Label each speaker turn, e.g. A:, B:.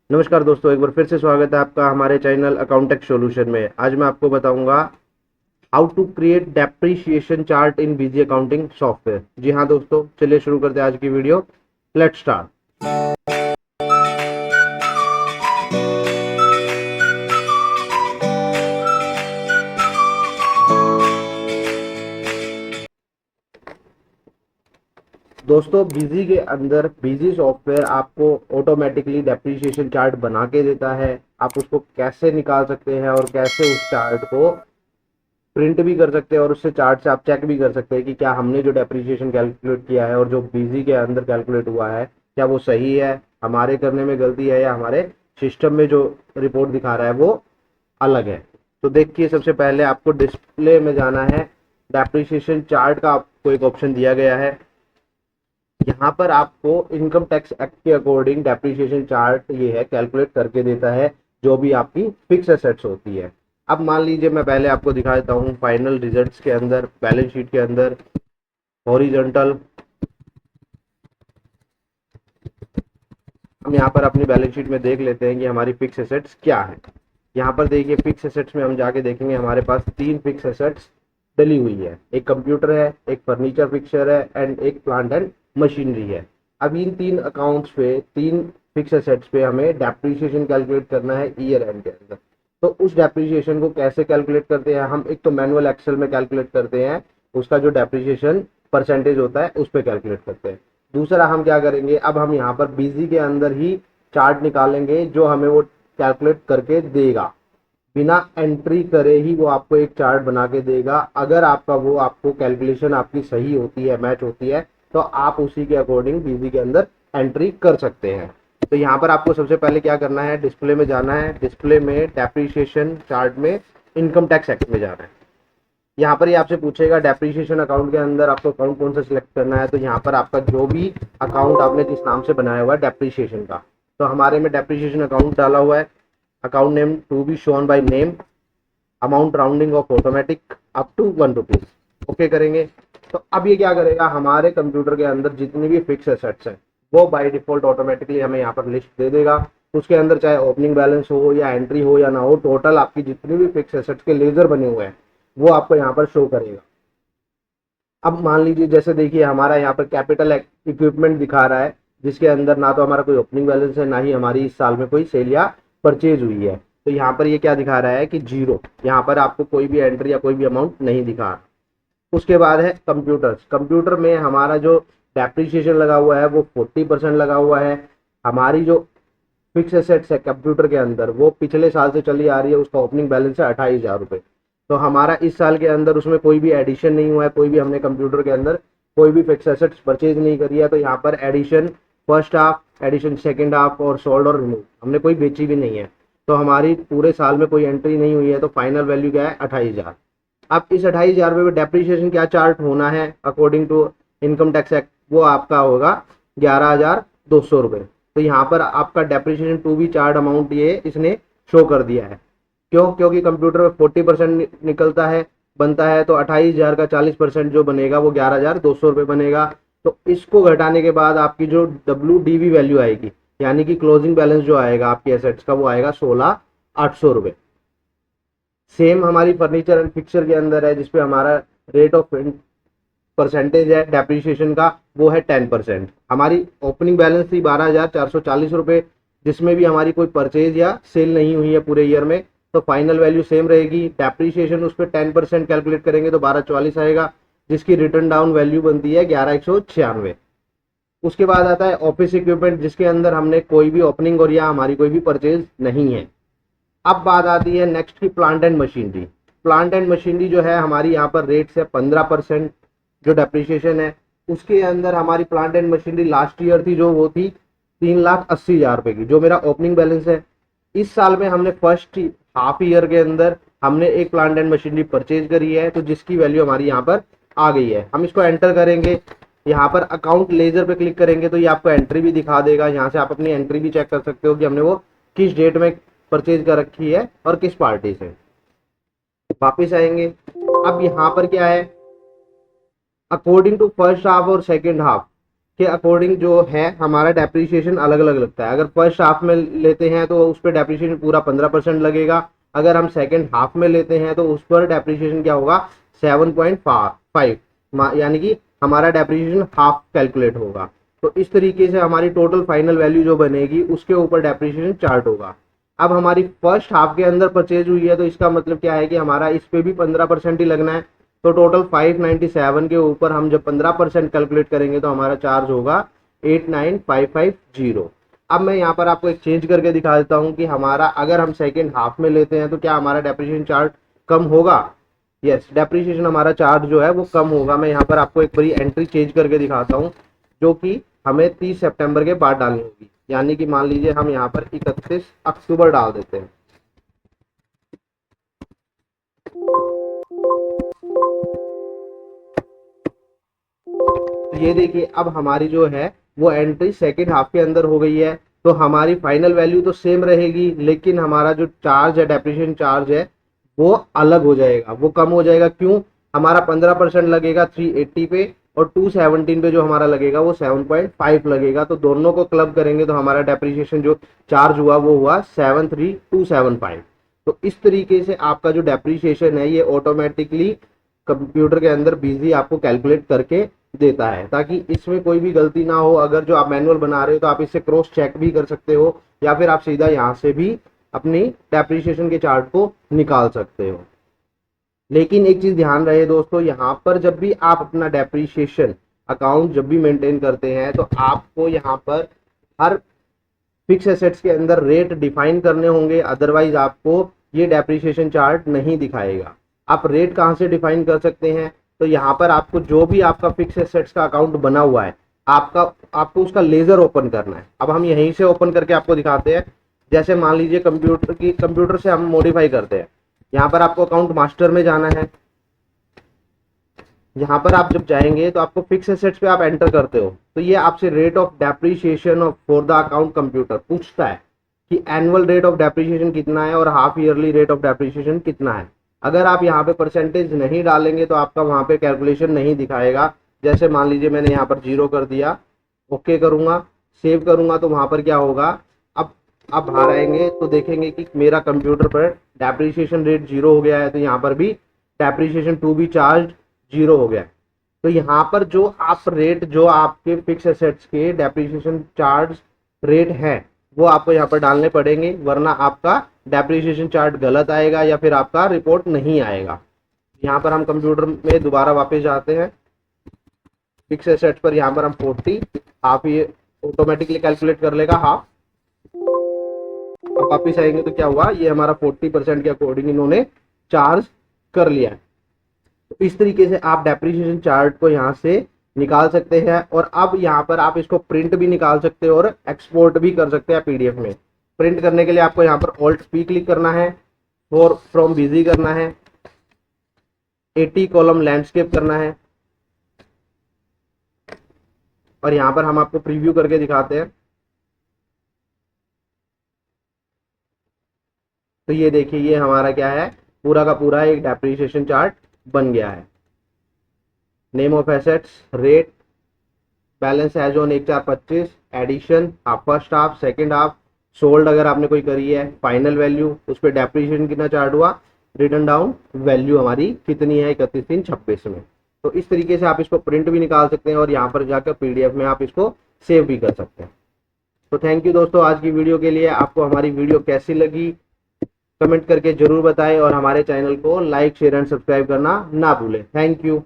A: नमस्कार दोस्तों, एक बार फिर से स्वागत है आपका हमारे चैनल अकाउंटेक्ट सॉल्यूशन में। आज मैं आपको बताऊंगा how to create depreciation chart in Busy accounting software. जी हाँ दोस्तों, चलिए शुरू करते हैं आज की वीडियो। Let's start. दोस्तों, बिजी के अंदर बिजी सॉफ्टवेयर आपको ऑटोमेटिकली डेप्रीशिएशन चार्ट बना के देता है। आप उसको कैसे निकाल सकते हैं और कैसे उस चार्ट को प्रिंट भी कर सकते हैं और उससे चार्ट से आप चेक भी कर सकते हैं कि क्या हमने जो डेप्रीशिएशन कैलकुलेट किया है और जो बीजी के अंदर कैलकुलेट हुआ है क्या वो सही है, हमारे करने में गलती है या हमारे सिस्टम में जो रिपोर्ट दिखा रहा है वो अलग है। तो देखिए, सबसे पहले आपको डिस्प्ले में जाना है। डेप्रीशिएशन चार्ट का आपको एक ऑप्शन दिया गया है। यहाँ पर आपको इनकम टैक्स एक्ट के अकॉर्डिंग डेप्रीशिएशन चार्ट ये है कैलकुलेट करके देता है जो भी आपकी फिक्स एसेट्स होती है। अब मान लीजिए मैं पहले आपको दिखा देता हूँ फाइनल रिजल्ट्स के अंदर, बैलेंस शीट के अंदर हॉरिजॉन्टल। हम यहाँ पर अपनी बैलेंस शीट में देख लेते हैं कि हमारी फिक्स एसेट्स क्या है। यहाँ पर देखिए, फिक्स एसेट्स में हम जाके देखेंगे हमारे पास तीन फिक्स एसेट्स डली हुई है। एक कंप्यूटर है, एक फर्नीचर फिक्सचर है एंड एक प्लांट एंड मशीनरी है। अब इन तीन अकाउंट्स पे, तीन फिक्स एसेट्स पे हमें डेप्रीशिएशन कैलकुलेट करना है ईयर एंड के अंदर। तो उस डेप्रीशिएशन को कैसे कैलकुलेट करते हैं हम? एक तो मैनुअल एक्सेल में कैलकुलेट करते हैं, उसका जो डेप्रीशिएशन परसेंटेज होता है उस पर कैलकुलेट करते हैं। दूसरा हम क्या करेंगे, अब हम यहाँ पर बीजी के अंदर ही चार्ट निकालेंगे जो हमें वो कैलकुलेट करके देगा। बिना एंट्री करे ही वो आपको एक चार्ट बना के देगा। अगर आपका वो आपको कैलकुलेशन आपकी सही होती है, मैच होती है, तो आप उसी के अकॉर्डिंग बीजी के अंदर एंट्री कर सकते हैं। तो यहाँ पर आपको सबसे पहले क्या करना है, डिस्प्ले में जाना है। डिस्प्ले में डेप्रीशिएशन चार्ट में इनकम टैक्स एक्ट में जाना है। यहाँ पर ये आपसे पूछेगा डेप्रीशिएशन अकाउंट के अंदर आपको अकाउंट कौन सा सिलेक्ट करना है। तो यहाँ पर आपका जो भी अकाउंट आपने जिस नाम से बनाया हुआ है डेप्रीशिएशन का, तो हमारे में डेप्रीशिएशन अकाउंट डाला हुआ है। Account name to be shown by name, amount rounding off automatic up to ₹1। Okay करेंगे। तो अब ये क्या करेगा, हमारे कंप्यूटर के अंदर जितनी भी फिक्स एसेट्स हैं वो बाय डिफॉल्ट ऑटोमेटिकली हमें यहाँ पर लिस्ट दे देगा। उसके अंदर चाहे ओपनिंग बैलेंस हो या एंट्री हो या ना हो, टोटल आपकी जितनी भी फिक्स एसेट्स के लेजर बने हुए हैं वो आपको यहाँ पर शो करेगा। अब मान लीजिए, जैसे देखिए हमारा यहाँ पर कैपिटल इक्विपमेंट दिखा रहा है जिसके अंदर ना तो हमारा कोई ओपनिंग बैलेंस है, ना ही हमारी इस साल में कोई सेल या परचेज हुई है। तो यहाँ पर ये क्या दिखा रहा है कि जीरो, यहाँ पर आपको कोई भी एंट्री या कोई भी अमाउंट नहीं दिखा रहा। उसके बाद है कंप्यूटर्स। कंप्यूटर में हमारा जो डेप्रीशिएशन लगा हुआ है वो 40% लगा हुआ है। हमारी जो फिक्स एसेट्स है कंप्यूटर के अंदर वो पिछले साल से चली आ रही है, उसका ओपनिंग बैलेंस है 28,000 रुपये। तो हमारा इस साल के अंदर उसमें कोई भी एडिशन नहीं हुआ है, कोई भी हमने कंप्यूटर के अंदर कोई भी फिक्स एसेट्स परचेज नहीं करी है। तो यहाँ पर addition first half, addition second half और सोल्ड और रिमूव हमने कोई बेची भी नहीं है। तो हमारी पूरे साल में कोई एंट्री नहीं हुई है। तो फाइनल वैल्यू क्या है, 28,000। अब इस 28,000 रुपये में डेप्रीशिएशन क्या चार्ट होना है according to income tax act, वो आपका होगा 11,200 रुपये। तो यहाँ पर आपका depreciation to be chart amount ये इसने शो कर दिया है। क्यों? क्योंकि कंप्यूटर में 40% निकलता है, बनता है। तो 28,000 का 40% जो बनेगा वो 11,200 रुपये बनेगा। तो इसको घटाने के बाद आपकी जो WDV वैल्यू आएगी, यानी कि क्लोजिंग बैलेंस जो आएगा आपकी एसेट्स का, वो आएगा 16,800 रुपये। सेम हमारी फर्नीचर एंड फिक्सर के अंदर है जिसपे हमारा रेट ऑफ परसेंटेज है डेप्रीशिएशन का, वो है 10%। हमारी ओपनिंग बैलेंस थी 12,440 रुपये, जिसमें भी हमारी कोई परचेज या सेल नहीं हुई है पूरे ईयर में। तो फाइनल वैल्यू सेम रहेगी। डेप्रीशिएशन उस पर 10% कैलकुलेट करेंगे तो 12,44 आएगा, जिसकी रिटर्न डाउन वैल्यू बनती है 11,196। उसके बाद आता है ऑफिस इक्विपमेंट, जिसके अंदर हमने कोई भी ओपनिंग और या हमारी कोई भी परचेज नहीं है। अब बात आती है नेक्स्ट की plant and machinery. Plant and machinery जो है हमारी यहाँ पर रेट से 15% जो डेप्रीशिएशन है। उसके अंदर हमारी plant and machinery last year थी जो वो थी 3,80,000 रुपये की, जो मेरा ओपनिंग बैलेंस है। इस साल में हमने फर्स्ट हाफ ईयर के अंदर हमने एक प्लांट एंड मशीनरी परचेज करी है, तो जिसकी वैल्यू हमारी यहाँ पर आ गई है। हम इसको एंटर करेंगे, यहाँ पर अकाउंट लेजर पे क्लिक करेंगे तो ये आपको एंट्री भी दिखा देगा। यहाँ से आप अपनी एंट्री भी चेक कर सकते हो कि हमने वो किस डेट में परचेज कर रखी है और किस पार्टी से। वापिस आएंगे। अब यहाँ पर क्या है, अकॉर्डिंग टू फर्स्ट हाफ और सेकेंड हाफ के अकॉर्डिंग जो है हमारा डेप्रीशिएशन अलग अलग लगता है। अगर फर्स्ट हाफ में लेते हैं तो उस पर डेप्रीशिएशन पूरा 15% लगेगा। अगर हम सेकेंड हाफ में लेते हैं तो उस पर डेप्रीशिएशन क्या होगा 7.5, यानी कि हमारा डेप्रीशिएशन हाफ कैलकुलेट होगा। तो इस तरीके से हमारी टोटल फाइनल वैल्यू जो बनेगी उसके ऊपर डेप्रीशिएशन चार्ट होगा। अब हमारी फर्स्ट हाफ के अंदर परचेज हुई है तो इसका मतलब क्या है कि हमारा इस पे भी 15% ही लगना है। तो टोटल 597 के ऊपर हम जब 15% कैलकुलेट करेंगे तो हमारा चार्ज होगा 89550। अब मैं यहाँ पर आपको एक चेंज करके दिखा देता हूँ कि हमारा अगर हम सेकेंड हाफ में लेते हैं तो क्या हमारा डेप्रीशिएशन चार्ज कम होगा। यस, डेप्रीशिएशन हमारा चार्ज जो है वो कम होगा। मैं यहाँ पर आपको एक बड़ी एंट्री चेंज करके दिखाता हूँ जो कि हमें 30 सितंबर के बाद डालनी होगी। यानी कि मान लीजिए हम यहाँ पर 31 अक्टूबर डाल देते हैं। तो ये देखिए अब हमारी जो है वो एंट्री सेकेंड हाफ के अंदर हो गई है। तो हमारी फाइनल वैल्यू तो सेम रहेगी लेकिन हमारा जो चार्ज है डेप्रीशिएशन चार्ज है वो अलग हो जाएगा, वो कम हो जाएगा। क्यों? हमारा 15% लगेगा 380 पे और 217 पे जो हमारा लगेगा वो 7.5 लगेगा। तो दोनों को क्लब करेंगे तो हमारा डेप्रीशिएशन जो चार्ज हुआ वो हुआ 73275। तो इस तरीके से आपका जो डेप्रीशिएशन है ये ऑटोमेटिकली कंप्यूटर के अंदर बिजी आपको कैलकुलेट करके देता है, ताकि इसमें कोई भी गलती ना हो। अगर जो आप मैनुअल बना रहे हो तो आप इससे क्रॉस चेक भी कर सकते हो या फिर आप सीधा यहाँ से भी अपनी डेप्रीशिएशन के चार्ट को निकाल सकते हो। लेकिन एक चीज ध्यान रहे दोस्तों, यहाँ पर जब भी आप अपना डेप्रीशिएशन अकाउंट जब भी मेंटेन करते हैं तो आपको यहाँ पर हर फिक्स एसेट्स के अंदर रेट डिफाइन करने होंगे, अदरवाइज आपको ये डेप्रीशिएशन चार्ट नहीं दिखाएगा। आप रेट कहाँ से डिफाइन कर सकते हैं? तो यहाँ पर आपको जो भी आपका फिक्स एसेट्स का अकाउंट बना हुआ है आपको उसका लेजर ओपन करना है। अब हम यहीं से ओपन करके आपको दिखाते हैं। जैसे मान लीजिए कंप्यूटर से हम मॉडिफाई करते हैं। यहाँ पर आपको अकाउंट मास्टर में जाना है। यहाँ पर आप जब जाएंगे तो आपको फिक्स एसेट्स पे आप एंटर करते हो तो ये आपसे rate of depreciation of for the account computer पूछता है कि एनुअल रेट ऑफ डेप्रीशिएशन कितना है और half yearly rate of depreciation कितना है। अगर आप यहाँ पे परसेंटेज नहीं डालेंगे तो आपका वहाँ पे कैलकुलेशन नहीं दिखाएगा। जैसे मान लीजिए मैंने यहाँ पर 0 कर दिया, ओके करूँगा, सेव करूँगा तो वहाँ पर क्या होगा, अब आप बाहर आएंगे तो देखेंगे कि मेरा कंप्यूटर पर डेप्रीशिएशन रेट 0 हो गया है। तो यहाँ पर भी डेप्रीशिएशन टू बी चार्ज 0 हो गया। तो यहाँ पर जो आप रेट जो आपके फिक्स एसेट्स के डेप्रीशिएशन चार्ज रेट है वो आपको यहाँ पर डालने पड़ेंगे, वरना आपका डेप्रीशिएशन चार्ट गलत आएगा या फिर आपका रिपोर्ट नहीं आएगा। यहाँ पर हम कंप्यूटर में दोबारा वापस जाते हैं। फिक्स एसेट्स पर यहाँ पर हम 40 हाफ ये ऑटोमेटिकली कैलकुलेट कर लेगा हाफ। अब वापस आएंगे तो क्या हुआ, ये हमारा 40% के अकॉर्डिंग इन्होंने चार्ज कर लिया है। तो इस तरीके से आप डेप्रीशिएशन चार्ट को यहाँ से निकाल सकते हैं। और अब यहाँ पर आप इसको प्रिंट भी निकाल सकते हो और एक्सपोर्ट भी कर सकते हैं पीडीएफ में। प्रिंट करने के लिए आपको यहाँ पर ऑल्ट पी क्लिक करना है और फ्रॉम बिजी करना है, 80 कॉलम लैंडस्केप करना है और यहाँ पर हम आपको प्रीव्यू करके दिखाते हैं। तो ये देखिए ये हमारा क्या है, पूरा का पूरा एक डेप्रीशिएशन चार्ट बन गया है। Name of assets, rate, balance as on 1/4/25, addition, first half, second half, sold अगर आपने कोई करी है, फाइनल वैल्यू, उस पर डेप्रीशिएशन कितना चार्ट हुआ, रिटर्न डाउन वैल्यू हमारी कितनी है 31/3/26 में। तो इस तरीके से आप इसको प्रिंट भी निकाल सकते हैं और यहाँ पर जाकर पीडीएफ में आप इसको सेव भी कर सकते हैं। तो थैंक यू दोस्तों आज की वीडियो के लिए। आपको हमारी वीडियो कैसी लगी कमेंट करके जरूर बताएं और हमारे चैनल को लाइक शेयर एंड सब्सक्राइब करना ना भूलें। Thank you.